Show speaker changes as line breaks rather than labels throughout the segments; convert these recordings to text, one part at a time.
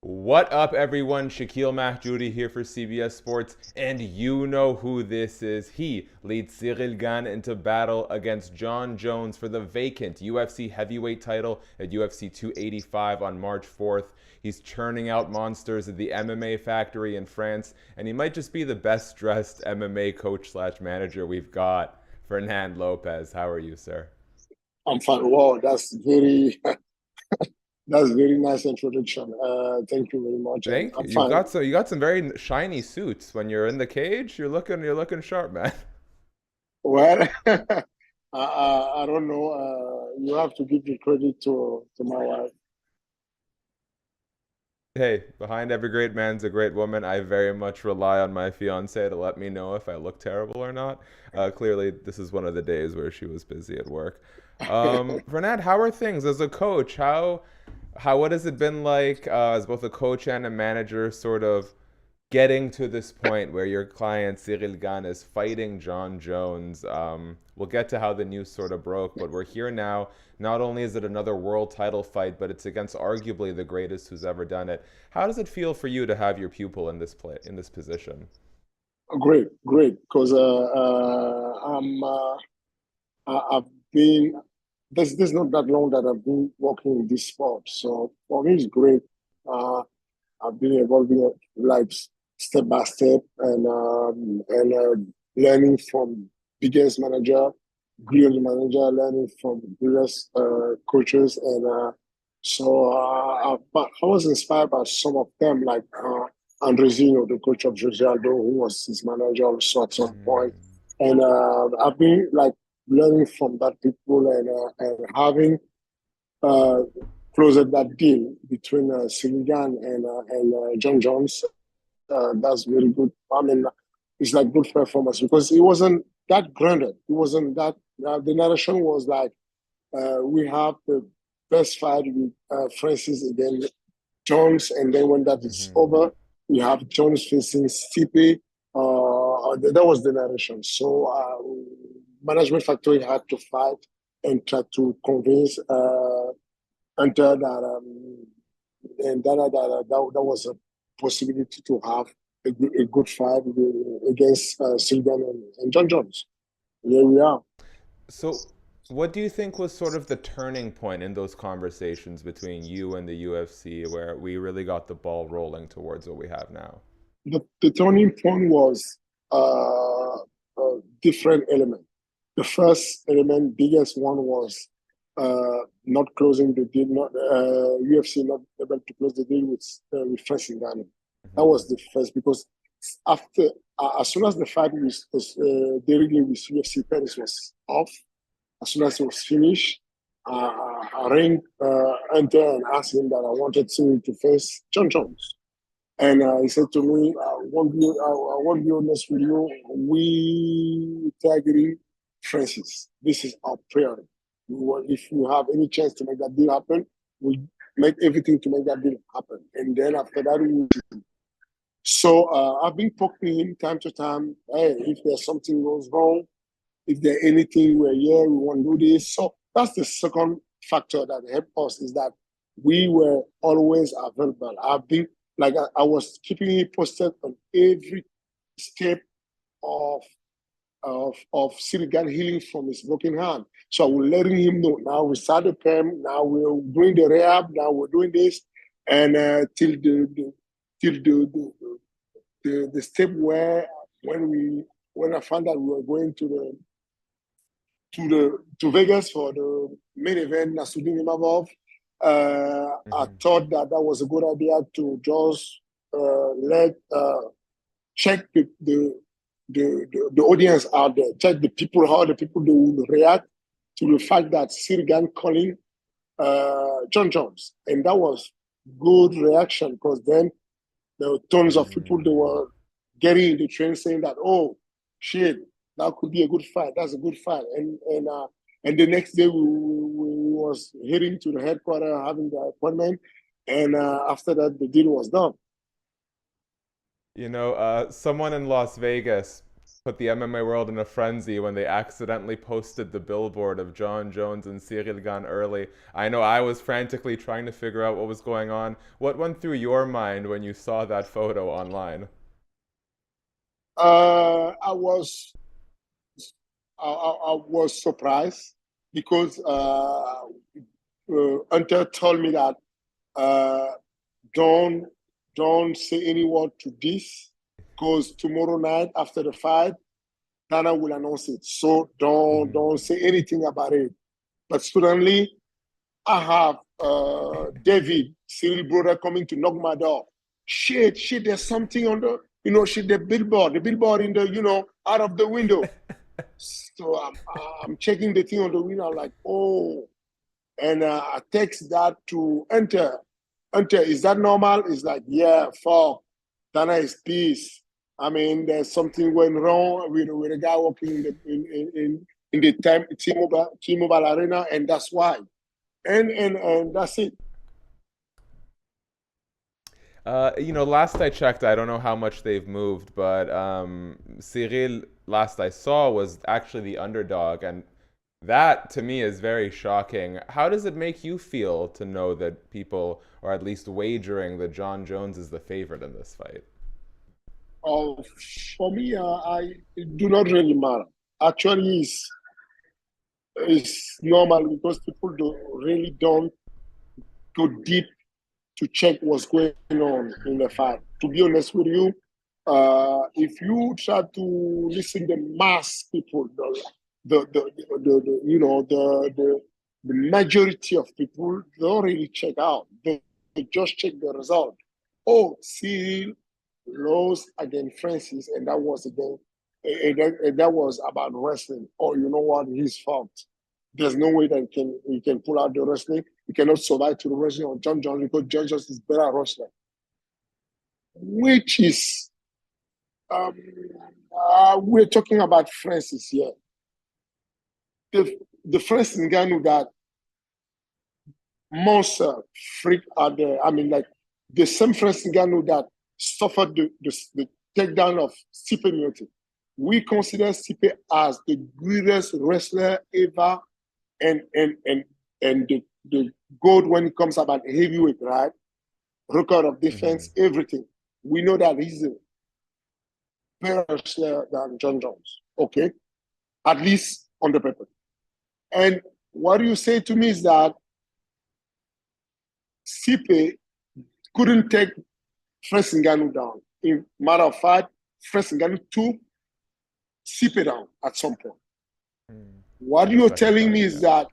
What up, everyone? Shakiel Mahjouri here for CBS Sports, and you know who this is. He leads Ciryl Gane into battle against Jon Jones for the vacant UFC heavyweight title at UFC 285 on March 4th. He's churning out monsters at the MMA factory in France, and he might just be the best dressed MMA coach slash manager we've got. Fernand Lopez, how are you, sir?
I'm fine. Wow, that's very nice introduction. Thank you very much, and
Thank you.
I'm fine.
You got some very shiny suits. When you're in the cage, you're looking sharp, man.
Well, I don't know. You have to give the credit to my wife.
Hey, behind every great man's a great woman. I very much rely on my fiance to let me know if I look terrible or not. Clearly, this is one of the days where she was busy at work. Fernand, how are things as a coach? What has it been like as both a coach and a manager, sort of getting to this point where your client Ciryl Gane is fighting Jon Jones? We'll get to how the news sort of broke, but we're here now. Not only is it another world title fight, but it's against arguably the greatest who's ever done it. How does it feel for you to have your pupil in this position?
Great, great. Because I've been this not that long that I've been working in this sport. So for me, it's great. Uh, I've been evolving like step by step and learning from biggest manager, brilliant manager, learning from previous coaches, but I was inspired by some of them, like Andrezino, the coach of Jose Aldo, who was his manager also at some point, and I've been like learning from that people and having uh, closed that deal between Siligan and Jon Jones. That's very good. I mean, it's like good performance because it wasn't that grounded. It wasn't that. The narration was like, we have the best fight with Francis against Jones, and then when that is
Hmm.
over, we have Jones facing Stipe. That was the narration. So management factory had to fight and try to convince Hunter that was a possibility to have a good fight against Sylvan and Jon Jones. Here we are.
So, what do you think was sort of the turning point in those conversations between you and the UFC where we really got the ball rolling towards what we have now?
The turning point was a different element. The first element, biggest one, was not closing the deal, not UFC not able to close the deal with Francis Ngannou. That
Hmm.
was the first because after as soon as the fight was directly with UFC Paris was off, as soon as it was finished, I rang Enter and asked him that I wanted to face Jon Jones. And he said to me, I won't be honest with you, we targeting Francis. This is our priority. If you have any chance to make that deal happen, we make everything to make that deal happen. And then after that, so I've been talking to him time to time. Hey, if there's something goes wrong, if there's anything where yeah, we want to do this. So that's the second factor that helped us is that we were always available. I've been like I was keeping him posted on every step of of Sirigan healing from his broken hand. So I was letting him know now we started PEM, now we're doing the rehab, now we're doing this, and till the step where when I found out we were going to Vegas for the main event, Nasruddin Imavov. I
Hmm.
thought that that was a good idea to just let check the audience out there, check the people how the people they will react to the fact that Sirigan calling Jon Jones, and that was good reaction because then there were tons of people that were getting in the train saying that, oh, shit, that could be a good fight. That's a good fight. And the next day we was heading to the headquarters having the appointment. And after that, the deal was done.
Someone in Las Vegas put the MMA world in a frenzy when they accidentally posted the billboard of Jon Jones and Ciryl Gane early. I know I was frantically trying to figure out what was going on. What went through your mind when you saw that photo online?
I was I was surprised because Hunter told me that uh, don't don't say any word to this because tomorrow night after the fight, Dana will announce it. So don't say anything about it. But suddenly, I have David, Cyril brother, coming to knock my door. Shit, there's something on shit, the billboard in the, out of the window. So I'm checking the thing on the window. I'm like, oh, and I text that to Enter. Enter, is that normal? It's like, yeah, fuck. Dana is peace. I mean, there's something went wrong with a guy working in the T-Mobile Arena, and that's why. And that's it.
Last I checked, I don't know how much they've moved, but Ciryl, last I saw, was actually the underdog, and that to me is very shocking. How does it make you feel to know that people are at least wagering that Jon Jones is the favorite in this fight?
Uh, for me, I it do not really matter. Actually, it's normal because people really don't go deep to check what's going on in the fight. To be honest with you, if you try to listen to mass people, the majority of people don't really check out. They just check the result. Oh, Cyril lost against Francis, and that was against, and that was about wrestling. Oh, you know what? His fault. There's no way that he can pull out the wrestling. He cannot survive to the wrestling of Jon Jones because Jon Jones is better wrestler, which is we're talking about Francis here. The Francis Ngannou that monster freak out there. I mean, like the same Francis Ngannou that suffered the takedown of Stipe Miocic. We consider Stipe as the greatest wrestler ever, and the gold when it comes about heavyweight, right? Record of
Mm-hmm.
defense, everything. We know that he's a better wrestler than Jon Jones. Okay, at least on the paper. And what you say to me is that Stipe couldn't take Francis Ngannou down. In matter of fact, Francis Ngannou took Stipe down at some point. What
In the
you're
second
telling
fight,
me is
yeah.
that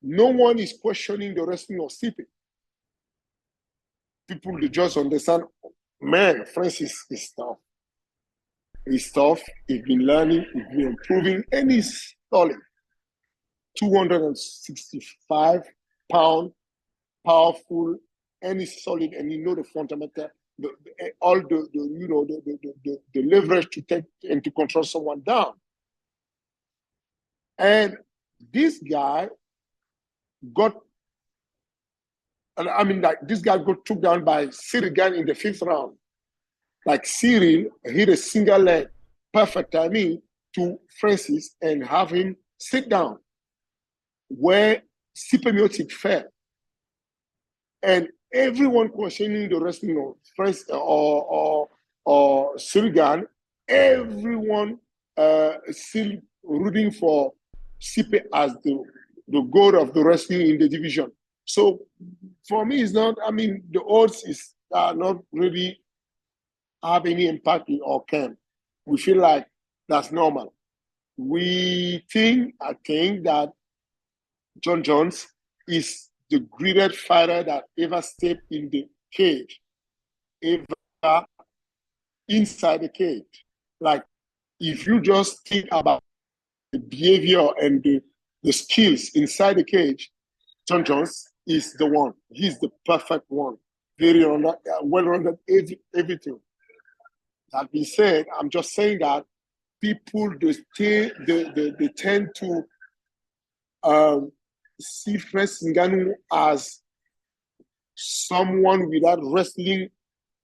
no one is questioning the wrestling of Stipe. People they just understand, man, Francis is tough. He's tough. He's been learning. He's been improving, and he's solid. 265 pound, powerful, and he's solid, and he know the fundamental, all the leverage to take and to control someone down. And this guy got, I mean, like this guy got took down by Ciryl Gane in the 5th round. Like Ciryl hit a single leg, perfect timing to Francis and have him sit down where Stipe Miocic fell. And everyone questioning the wrestling of Francis or Ciryl Gane, everyone still rooting for Stipe as the god of the wrestling in the division. So for me, it's not, I mean, the odds is not really have any impact in our camp. We feel like that's normal. I think that Jon Jones is the greatest fighter that ever stepped in the cage, ever inside the cage. Like, if you just think about the behavior and the skills inside the cage, Jon Jones is the one. He's the perfect one. Very well-rounded, everything. That being said, I'm just saying that people they tend to see Francis Ngannou as someone without wrestling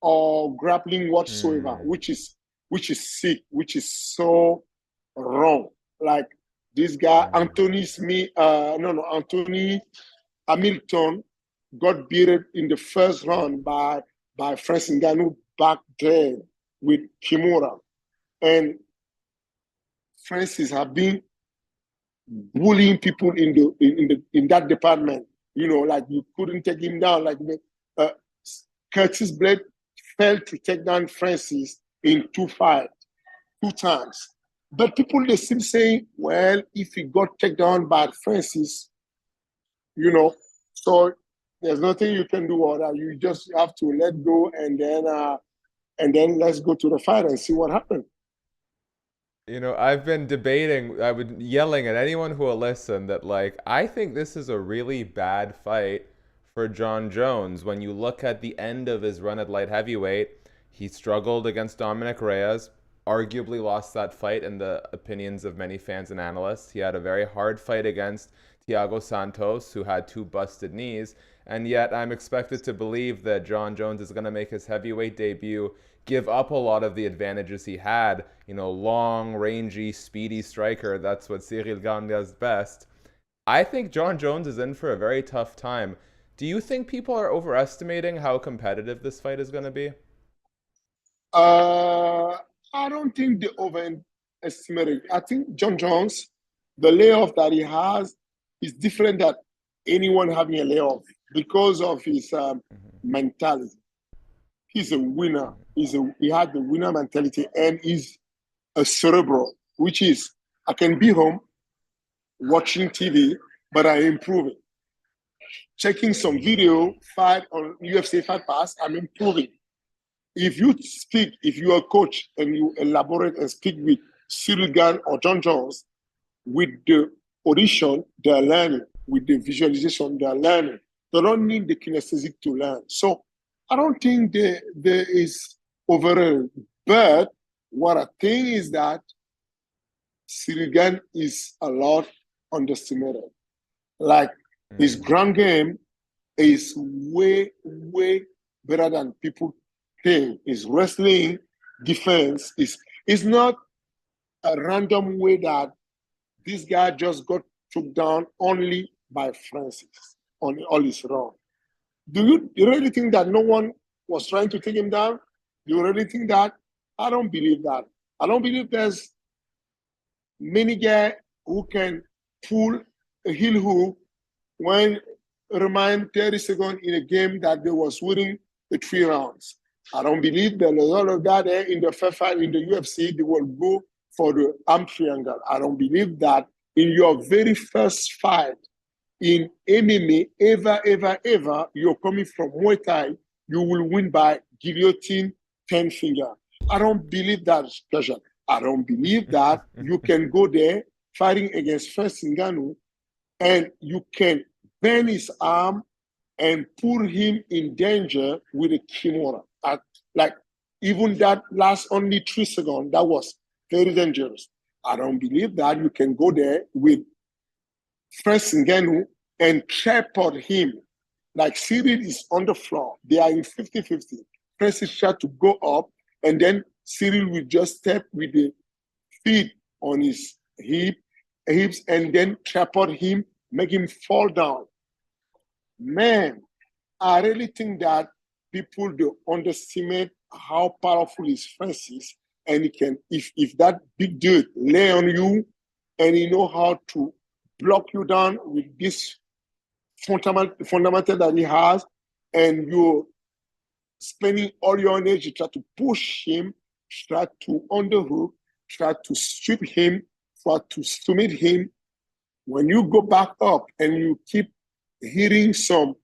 or grappling whatsoever, which is which is sick, which is so wrong. Like this guy, Anthony Hamilton got beaten in the first round by Francis Ngannou back then with Kimura. And Francis have been bullying people in that department. You know, like you couldn't take him down. Like Curtis Blade failed to take down Francis in 2 fights, 2 times. But people, they still saying, well, if he got taken down by Francis, you know, so there's nothing you can do about that. You just have to let go, and then let's go to the fight and see what happens.
You know, I've been debating, I've been yelling at anyone who will listen that, like, I think this is a really bad fight for Jon Jones. When you look at the end of his run at light heavyweight, he struggled against Dominic Reyes, arguably lost that fight in the opinions of many fans and analysts. He had a very hard fight against Thiago Santos, who had 2 busted knees, and yet I'm expected to believe that Jon Jones is going to make his heavyweight debut, give up a lot of the advantages he had, you know, long, rangy, speedy striker. That's what Ciryl Gane does best. I think Jon Jones is in for a very tough time. Do you think people are overestimating how competitive this fight is going to be?
I don't think they overestimated. I think Jon Jones, the layoff that he has is different than anyone having a layoff because of his mentality. He's a winner. He had the winner mentality, and he's a cerebral, which is I can be home watching TV, but I improving. Checking some video fight on UFC Fight Pass, I'm improving. If you are a coach and you elaborate and speak with Ciryl Gane or Jon Jones, with the audition, they're learning. With the visualization, they're learning. They don't need the kinesthetic to learn. So I don't think there is overall. But what I think is that Ciryl Gane is a lot underestimated. Like his ground game is way, way better than people think. His wrestling defense is not a random way that this guy just got took down only by Francis on all his run. Do you really think that no one was trying to take him down? Do you really think that? I don't believe that. I don't believe there's many guys who can pull a heel hook when remind 30 seconds in a game that they was winning the 3 rounds. I don't believe that a lot of guys there in the first fight in the UFC, they will go for the arm triangle. I don't believe that in your very first fight in MMA, ever, you're coming from Muay Thai, you will win by guillotine 10 finger. I don't believe that, pleasure. I don't believe that you can go there fighting against Francis Ngannou and you can bend his arm and put him in danger with a kimura. Like even that last only 3 seconds, that was very dangerous. I don't believe that you can go there with Francis Ngannou and tripod him. Like Ciryl is on the floor. They are in 50-50. Francis tried to go up, and then Ciryl will just step with the feet on his hips and then tripod him, make him fall down. Man, I really think that people do underestimate how powerful is Francis, and he can, if that big dude lay on you and he know how to block you down with this fundamental that he has, and you're spending all your energy try to push him, try to underhook, try to strip him, try to submit him. When you go back up and you keep hitting some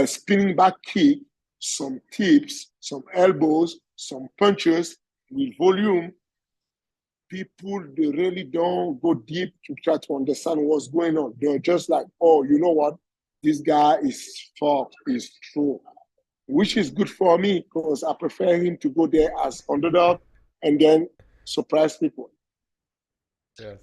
spinning back kick, some tips, some elbows, some punches with volume, people, they really don't go deep to try to understand what's going on. They're just like, oh, you know what? This guy is fought, is true, which is good for me because I prefer him to go there as underdog and then surprise people.
Yes.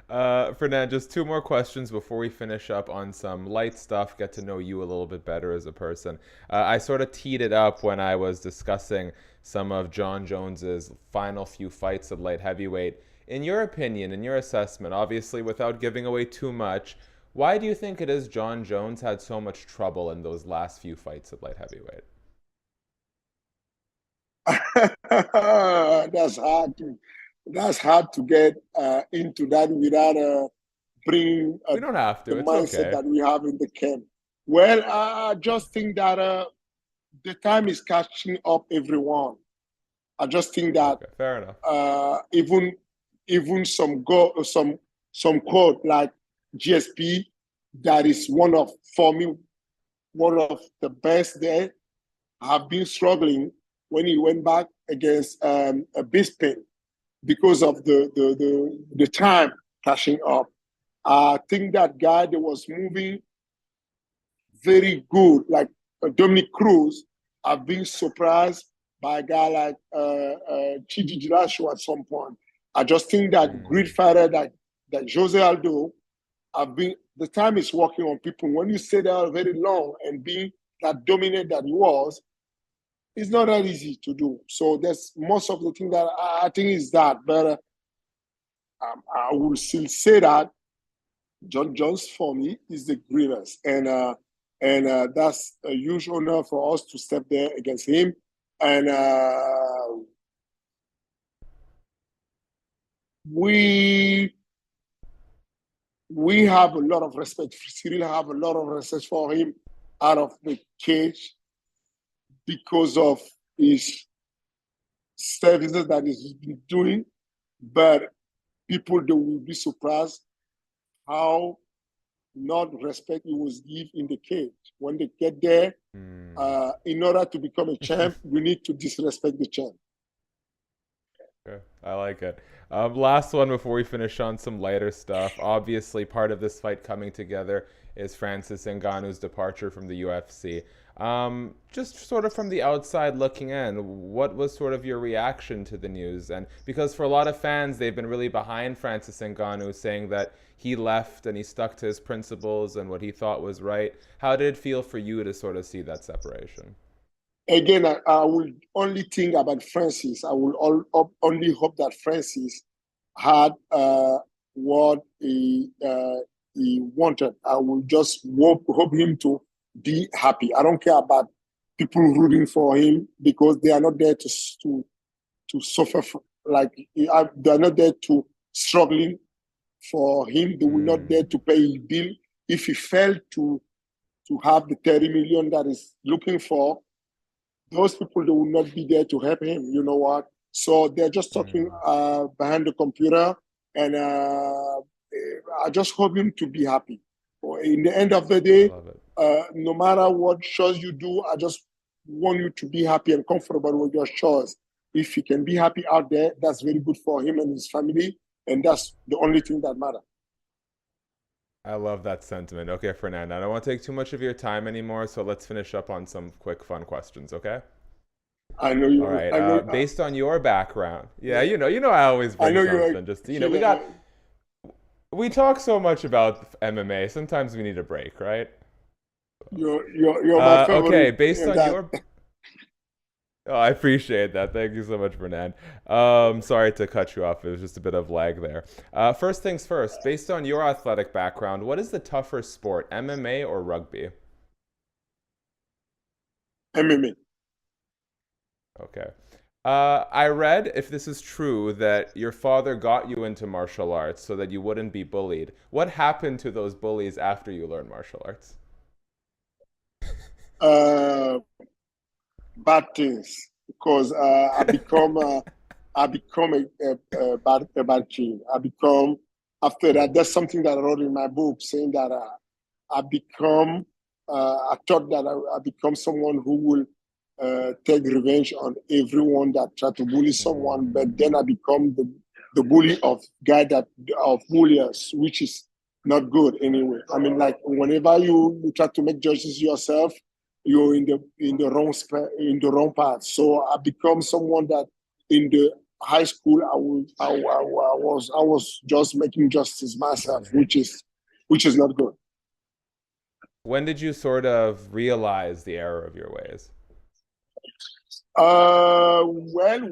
Fernand, just two more questions before we finish up on some light stuff, get to know you a little bit better as a person. I sort of teed it up when I was discussing some of Jon Jones's final few fights at light heavyweight. In your opinion, in your assessment, obviously without giving away too much, why do you think it is Jon Jones had so much trouble in those last few fights at light heavyweight?
That's hard to get into that without bringing
We don't have
the
to. It's
mindset
okay.
that we have in the camp. Well, I just think that the time is catching up everyone. I just think that
Okay, fair enough.
even some quote like GSP that is one of for me one of the best there have been struggling when he went back against a Bisping because of the time catching up. I think that guy that was moving very good, like Dominic Cruz. I've been surprised by a guy like Chidi Dillashaw at some point. I just think that great fighter that Jose Aldo, the time is working on people. When you stay there very long and being that dominant that he was, it's not that easy to do. So that's most of the thing that I think is that. But I will still say that Jon Jones for me is the greatest, and that's a huge honor for us to step there against him. And we have a lot of respect. Ciryl have a lot of respect for him out of the cage because of his services that he's been doing. But people, they will be surprised how not respect he was given in the cage. When they get there, in order to become a champ, we need to disrespect the champ.
Okay, I like it. Last one before we finish on some lighter stuff. Obviously, part of this fight coming together is Francis Ngannou's departure from the UFC. Just sort of from the outside looking in, what was sort of your reaction to the news? And because for a lot of fans, they've been really behind Francis Ngannou, saying that he left and he stuck to his principles and what he thought was right. How did it feel for you to sort of see that separation?
Again, I will only think about Francis. I will only hope that Francis had what he wanted. I will just hope him to be happy. I don't care about people rooting for him because they are not there to suffer. Like they're not there to struggling for him. They were not there to pay his bill. If he failed to have the 30 million that he's looking for, those people, they will not be there to help him. You know what? So they're just talking behind the computer, and I just hope him to be happy. In the end of the day, no matter what choice you do, I just want you to be happy and comfortable with your choice. If he can be happy out there, that's very good for him and his family, and that's the only thing that matters.
I love that sentiment. Okay, Fernando, I don't want to take too much of your time anymore, so let's finish up on some quick, fun questions, okay?
I know you.
All right.
I know.
Based on your background, yeah, I always bring something. Just we talk so much about MMA. Sometimes we need a break, right?
You're my favorite.
Okay, based on your. Oh, I appreciate that. Thank you so much, Fernand. Sorry to cut you off. It was just a bit of lag there. First things first, based on your athletic background, what is the tougher sport, MMA or rugby?
MMA.
Okay. I read, if this is true, that your father got you into martial arts so that you wouldn't be bullied. What happened to those bullies after you learned martial arts?
Bad things, because I become a bad kid. I become after that. That's something that I wrote in my book, saying that I become. I thought that I become someone who will take revenge on everyone that tried to bully someone, but then I become the bully of bulliers, which is not good anyway. I mean, like whenever you try to make judges yourself, you're in the wrong path. So I become someone that in the high school, I was just making justice myself, which is not good.
When did you sort of realize the error of your ways?
Well,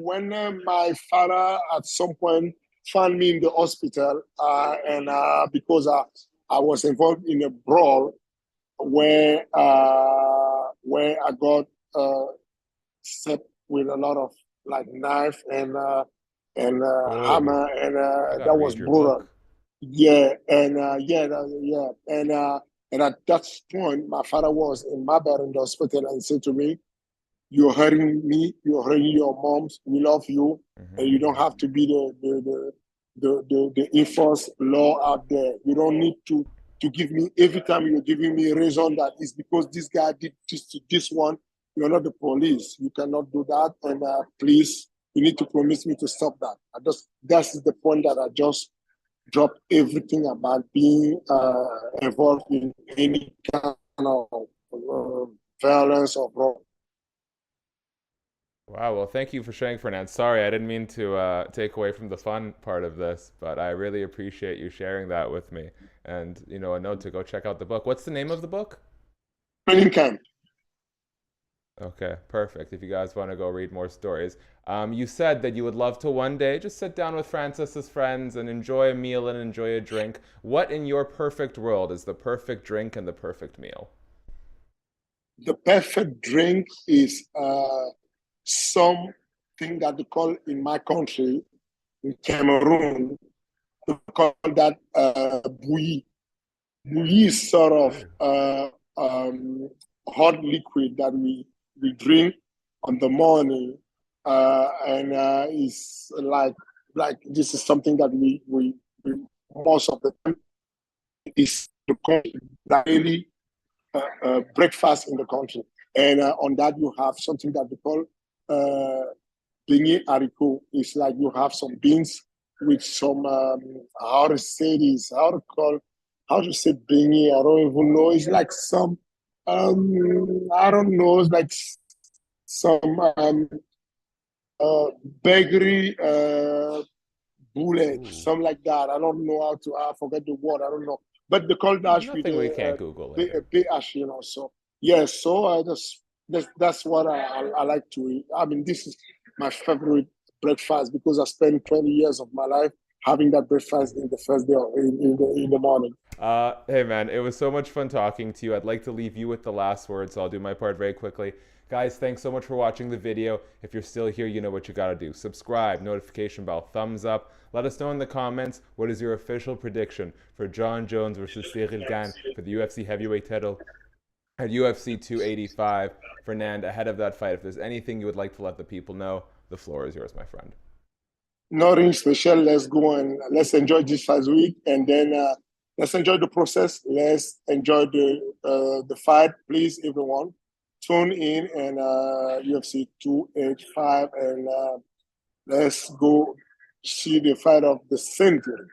when my father at some point found me in the hospital, and because I was involved in a brawl where I got set with a lot of like knife and
Oh,
hammer, and
I gotta
that was
read your
brutal.
book.
Yeah, and and at that point, my father was in my bed in the hospital and said to me, "You're hurting me. You're hurting your moms. We love you, and you don't
Mm-hmm.
have to be the enforced law out there. You don't need to give me every time you're giving me a reason that is because this guy did this to this one. You're not the police. You cannot do that. And please, you need to promise me to stop that." That's the point that I just dropped everything about being involved in any kind of violence or wrong.
Wow, well, thank you for sharing, Fernand. Sorry, I didn't mean to take away from the fun part of this, but I really appreciate you sharing that with me. And, a note to go check out the book. What's the name of the book?
Training camp.
Okay, perfect. If you guys want to go read more stories. You said that you would love to one day just sit down with Francis's friends and enjoy a meal and enjoy a drink. What in your perfect world is the perfect drink and the perfect meal?
The perfect drink is something that they call in my country, in Cameroon, they call that bouillie. Bouillie is sort of
Ooh.
hot liquid that we drink on the morning, and it's like this is something that we most of the time is the daily breakfast in the country. And on that, you have something that we call beignet haricot. It's like you have some beans with some, how to say this, how to say beignet, I don't even know. It's like some, I don't know, it's like some bakery bullet,
Ooh.
something like that. I don't know how to, I forget the word, I don't know. But they call
There's
that with
nothing we can't Google later.
BH, So, yes, so that's what I like to eat. I mean, this is my favorite breakfast because I spent 20 years of my life having that breakfast in the first day in the morning.
Hey man, it was so much fun talking to you. I'd like to leave you with the last word, so I'll do my part very quickly. Guys, thanks so much for watching the video. If you're still here, you know what you gotta do. Subscribe, notification bell, thumbs up. Let us know in the comments what is your official prediction for Jon Jones versus Ciryl Gane for the UFC heavyweight title at UFC 285. Fernand, ahead of that fight, if there's anything you would like to let the people know, the floor is yours, my friend.
Nothing special. Let's go and let's enjoy this first week, and then let's enjoy the process. Let's enjoy the fight, please, everyone. Tune in and UFC 285, and let's go see the fight of the century.